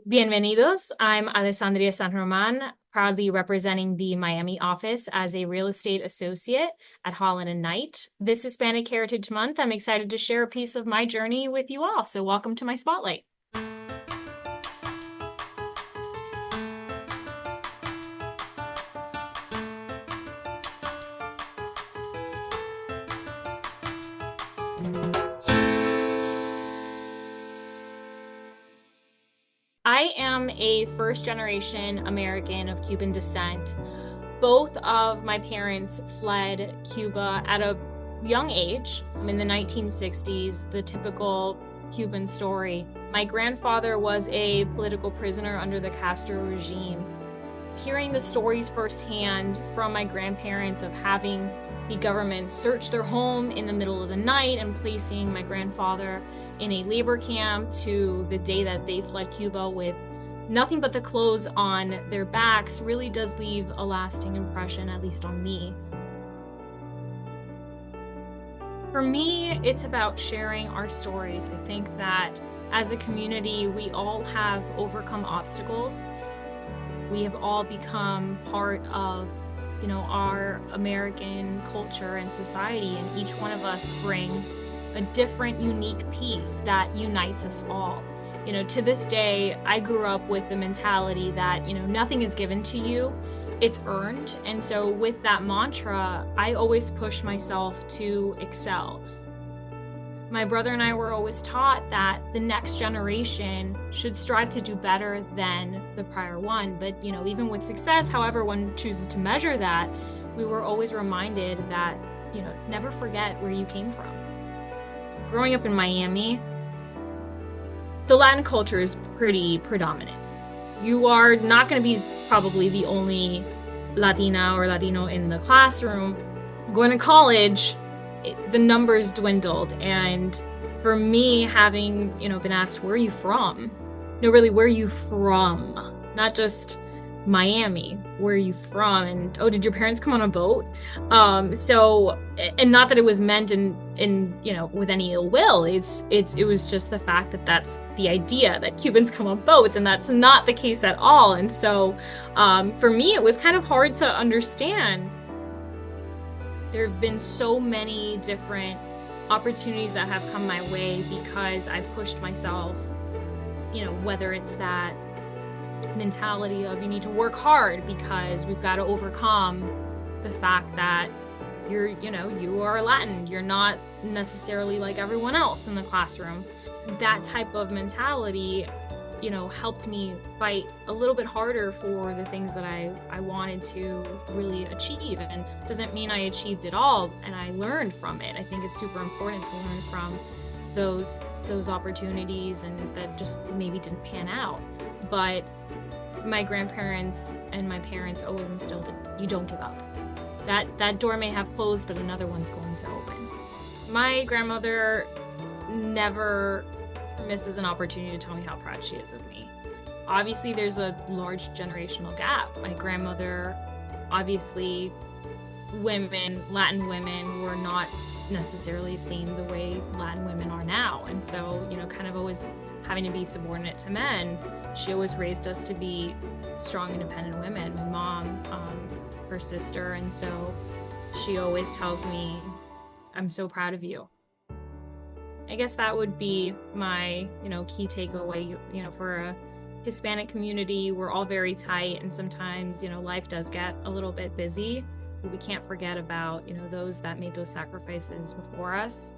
Bienvenidos. I'm Alessandria San Roman, proudly representing the Miami office as a real estate associate at Holland and Knight. This Hispanic Heritage Month, I'm excited to share a piece of my journey with you all. So welcome to my spotlight. I am a first-generation American of Cuban descent. Both of my parents fled Cuba at a young age, in the 1960s, the typical Cuban story. My grandfather was a political prisoner under the Castro regime. Hearing the stories firsthand from my grandparents of having the government search their home in the middle of the night and placing my grandfather in a labor camp to the day that they fled Cuba with nothing but the clothes on their backs really does leave a lasting impression, at least on me. For me, it's about sharing our stories. I think that as a community, we all have overcome obstacles. We have all become part of, our American culture and society, and each one of us brings a different, unique piece that unites us all. To this day, I grew up with the mentality that, nothing is given to you, it's earned. And so with that mantra, I always push myself to excel. My brother and I were always taught that the next generation should strive to do better than the prior one. But, even with success, however one chooses to measure that, we were always reminded that, never forget where you came from. Growing up in Miami, the Latin culture is pretty predominant. You are not going to be probably the only Latina or Latino in the classroom. Going to college, the numbers dwindled. And for me, having, been asked, where are you from? No, really, where are you from? Not just Miami, where are you from? And, oh, did your parents come on a boat? And not that it was meant in with any ill will. It was just the fact that that's the idea, that Cubans come on boats, and that's not the case at all. And so for me, it was kind of hard to understand. There have been so many different opportunities that have come my way because I've pushed myself, whether it's that mentality of you need to work hard because we've got to overcome the fact that you are Latin, you're not necessarily like everyone else in the classroom. That type of mentality, helped me fight a little bit harder for the things that I wanted to really achieve. And doesn't mean I achieved it all, and I learned from it. I think it's super important to learn from those opportunities and that just maybe didn't pan out. But my grandparents and my parents always instilled that you don't give up. That door may have closed, but another one's going to open. My grandmother never misses an opportunity to tell me how proud she is of me. Obviously, there's a large generational gap. My grandmother, obviously, Latin women were not necessarily seen the way Latin women are now. And so, kind of always having to be subordinate to men, she always raised us to be strong, independent women. My mom, her sister, and so she always tells me, I'm so proud of you. I guess that would be my, key takeaway. For a Hispanic community, we're all very tight, and sometimes, life does get a little bit busy. But we can't forget about, those that made those sacrifices before us.